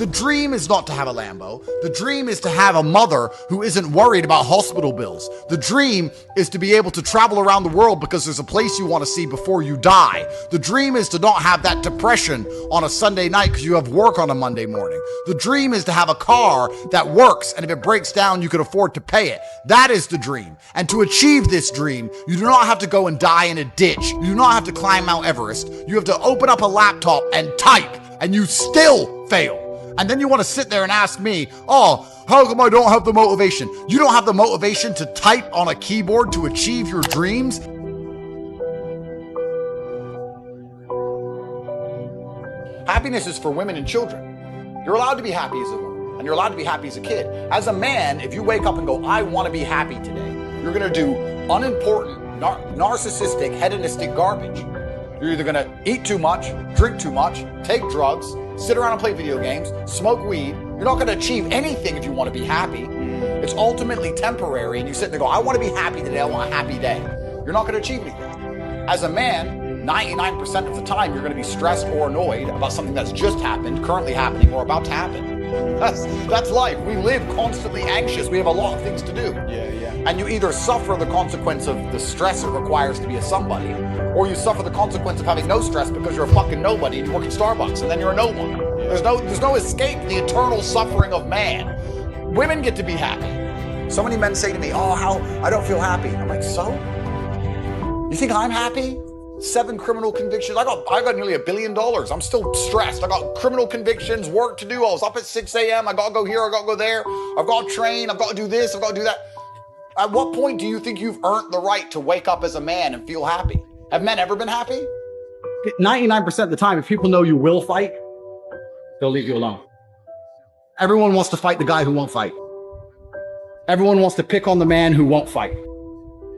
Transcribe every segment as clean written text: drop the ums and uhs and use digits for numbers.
The dream is not to have a Lambo. The dream is to have a mother who isn't worried about hospital bills. The dream is to be able to travel around the world because there's a place you want to see before you die. The dream is to not have that depression on a Sunday night because you have work on a Monday morning. The dream is to have a car that works, and if it breaks down, you can afford to pay it. That is the dream. And to achieve this dream, you do not have to go and die in a ditch. You do not have to climb Mount Everest. You have to open up a laptop and type, and you still fail. And then you want to sit there and ask me, oh, how come I don't have the motivation? You don't have the motivation to type on a keyboard to achieve your dreams? Happiness is for women and children. You're allowed to be happy as a woman, and you're allowed to be happy as a kid. As a man, if you wake up and go, I want to be happy today, you're going to do unimportant, narcissistic, hedonistic garbage. You're either going to eat too much, drink too much, take drugs, sit around and play video games, smoke weed. You're not going to achieve anything if you want to be happy. It's ultimately temporary, and you sit there and go, I want to be happy today, I want a happy day. You're not going to achieve anything. As a man, 99% of the time, you're going to be stressed or annoyed about something that's just happened, currently happening, or about to happen. That's life. We live constantly anxious. We have a lot of things to do. And you either suffer the consequence of the stress it requires to be a somebody, or you suffer the consequence of having no stress because you're a fucking nobody and you work at Starbucks and then you're a no one. There's no escape the eternal suffering of man. Women get to be happy. So many men say to me, oh, how I don't feel happy. I'm like, so? You think I'm happy? 7 criminal convictions. I got nearly $1 billion. I'm still stressed. I got criminal convictions, work to do. I was up at 6 a.m. I got to go here. I got to go there. I've got to train. I've got to do this. I've got to do that. At what point do you think you've earned the right to wake up as a man and feel happy? Have men ever been happy? 99% of the time, if people know you will fight, they'll leave you alone. Everyone wants to fight the guy who won't fight. Everyone wants to pick on the man who won't fight.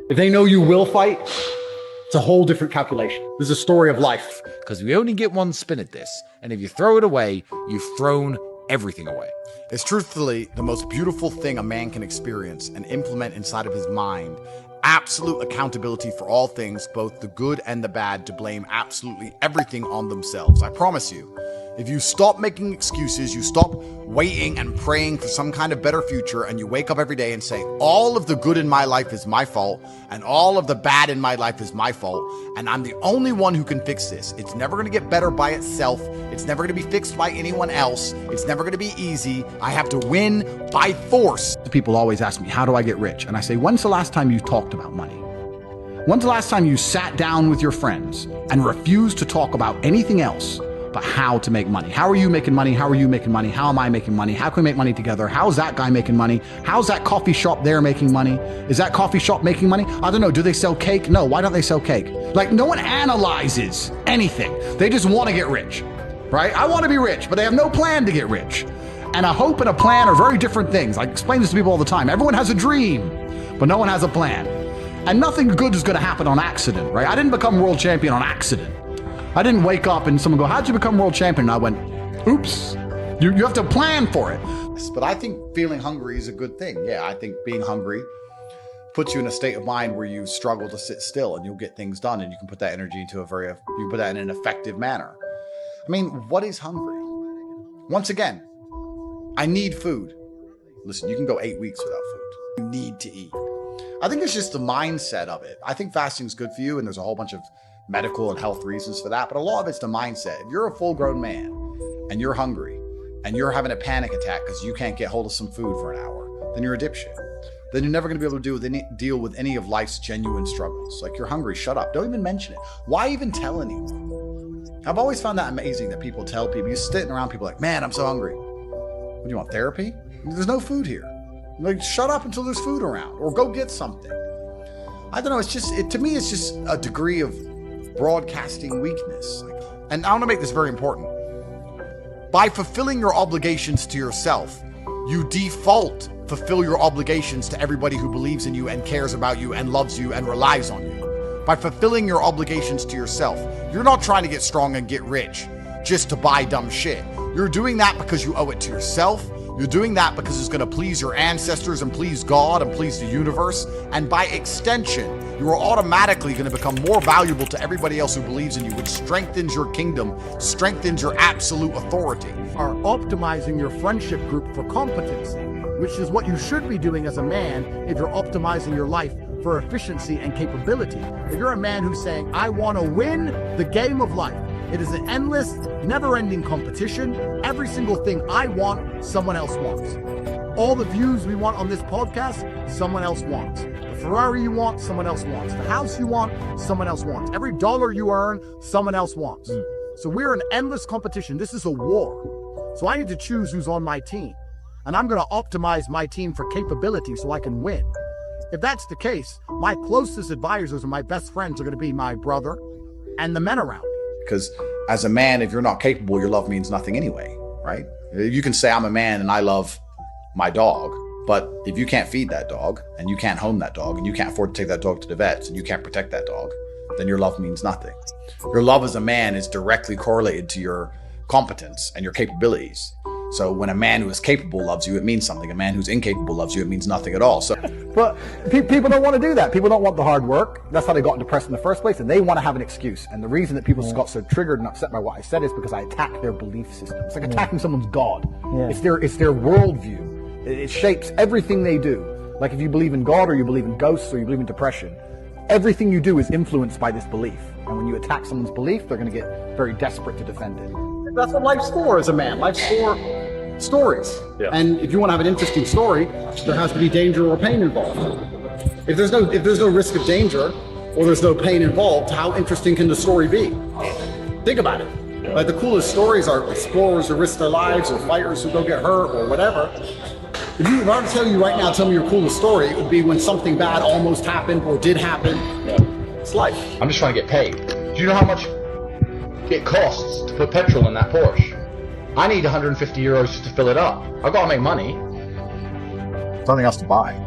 If they know you will fight, it's a whole different calculation. This is a story of life. Because we only get one spin at this, and if you throw it away, you've thrown everything away. It's truthfully the most beautiful thing a man can experience and implement inside of his mind. Absolute accountability for all things, both the good and the bad, to blame absolutely everything on themselves. I promise you, if you stop making excuses, you stop waiting and praying for some kind of better future, and you wake up every day and say, all of the good in my life is my fault, and all of the bad in my life is my fault, and I'm the only one who can fix this. It's never going to get better by itself. It's never going to be fixed by anyone else. It's never going to be easy. I have to win by force. People always ask me, how do I get rich? And I say, when's the last time you talked about money? When's the last time you sat down with your friends and refused to talk about anything else but how to make money? How are you making money? How are you making money? How am I making money? How can we make money together? How's that guy making money? How's that coffee shop there making money? Is that coffee shop making money? I don't know. Do they sell cake? No. Why don't they sell cake? Like, no one analyzes anything. They just want to get rich, right? I want to be rich, but they have no plan to get rich. And a hope and a plan are very different things. I explain this to people all the time. Everyone has a dream, but no one has a plan. And nothing good is going to happen on accident, right? I didn't become world champion on accident. I didn't wake up and someone go, how'd you become world champion? And I went, oops. You have to plan for it. But I think feeling hungry is a good thing. Yeah, I think being hungry puts you in a state of mind where you struggle to sit still, and you'll get things done, and you can put that energy into you put that in an effective manner. I mean, what is hungry? Once again, I need food. Listen, you can go 8 weeks without food. You need to eat. I think it's just the mindset of it. I think fasting is good for you, and there's a whole bunch of medical and health reasons for that, but a lot of it's the mindset. If you're a full-grown man and you're hungry and you're having a panic attack because you can't get hold of some food for an hour, then you're a dipshit. Then you're never going to be able to deal with any of life's genuine struggles. Like, you're hungry, shut up. Don't even mention it. Why even tell anyone? I've always found that amazing that people tell people. You're sitting around people like, man, I'm so hungry. What do you want, therapy? There's no food here. Like, shut up until there's food around, or go get something. I don't know. It's just, to me, it's just a degree of broadcasting weakness. And I want to make this very important. By fulfilling your obligations to yourself, you default fulfill your obligations to everybody who believes in you and cares about you and loves you and relies on you. By fulfilling your obligations to yourself, you're not trying to get strong and get rich just to buy dumb shit. You're doing that because you owe it to yourself, You're doing that because it's going to please your ancestors and please God and please the universe. And by extension, you are automatically going to become more valuable to everybody else who believes in you, which strengthens your kingdom, strengthens your absolute authority. Are optimizing your friendship group for competency, which is what you should be doing as a man if you're optimizing your life for efficiency and capability. If you're a man who's saying, I want to win the game of life, it is an endless, never-ending competition. Every single thing I want, someone else wants. All the views we want on this podcast, someone else wants. The Ferrari you want, someone else wants. The house you want, someone else wants. Every dollar you earn, someone else wants. So we're in endless competition. This is a war. So I need to choose who's on my team. And I'm going to optimize my team for capability so I can win. If that's the case, my closest advisors and my best friends are going to be my brother and the men around me. Because as a man, if you're not capable, your love means nothing anyway, right? You can say I'm a man and I love my dog, but if you can't feed that dog and you can't home that dog and you can't afford to take that dog to the vets and you can't protect that dog, then your love means nothing. Your love as a man is directly correlated to your competence and your capabilities. So when a man who is capable loves you, it means something. A man who's incapable loves you, it means nothing at all. So, But people don't want to do that. People don't want the hard work. That's how they got depressed in the first place, and they want to have an excuse. And the reason that people got so triggered and upset by what I said is because I attack their belief system. It's like attacking someone's God. It's their worldview. It shapes everything they do. Like if you believe in God or you believe in ghosts or you believe in depression, everything you do is influenced by this belief. And when you attack someone's belief, they're going to get very desperate to defend it. That's what life's for as a man. Life's for stories. Yeah. And if you want to have an interesting story, there has to be danger or pain involved. If there's no risk of danger or there's no pain involved, how interesting can the story be? Think about it. Yeah. Like the coolest stories are explorers who risk their lives or fighters who don't get hurt or whatever. If I were to tell you right now, tell me your coolest story, it would be when something bad almost happened or did happen. Yeah. It's life. I'm just trying to get paid. Do you know how much it costs to put petrol in that Porsche? I need 150 euros just to fill it up. I've got to make money. Something else to buy.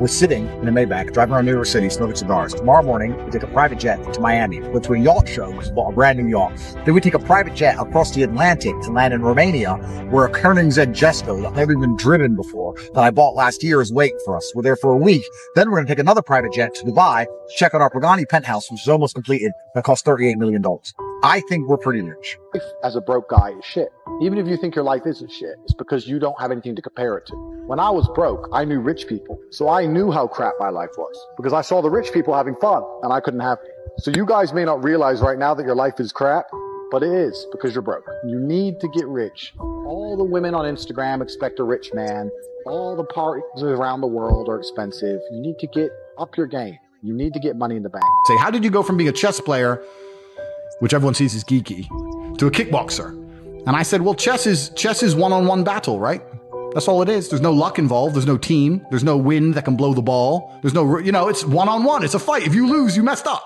We're sitting in a Maybach, driving around New York City, smoking cigars. Tomorrow morning, we take a private jet to Miami, go to a yacht show, which is a brand new yacht. Then we take a private jet across the Atlantic to land in Romania, where a Koenigsegg Jesko that I've never even driven before, that I bought last year, is waiting for us. We're there for a week. Then we're going to take another private jet to Dubai to check out our Pagani penthouse, which is almost completed, that costs $38 million. I think we're pretty rich. Life as a broke guy is shit. Even if you think your life isn't shit, it's because you don't have anything to compare it to. When I was broke, I knew rich people. So I knew how crap my life was because I saw the rich people having fun and I couldn't have it. So you guys may not realize right now that your life is crap, but it is because you're broke. You need to get rich. All the women on Instagram expect a rich man. All the parties around the world are expensive. You need to get up your game. You need to get money in the bank. Say, how did you go from being a chess player, which everyone sees as geeky, to a kickboxer? And I said, well, chess is one-on-one battle, right? That's all it is. There's no luck involved. There's no team. There's no wind that can blow the ball. There's no, it's one-on-one. It's a fight. If you lose, you messed up.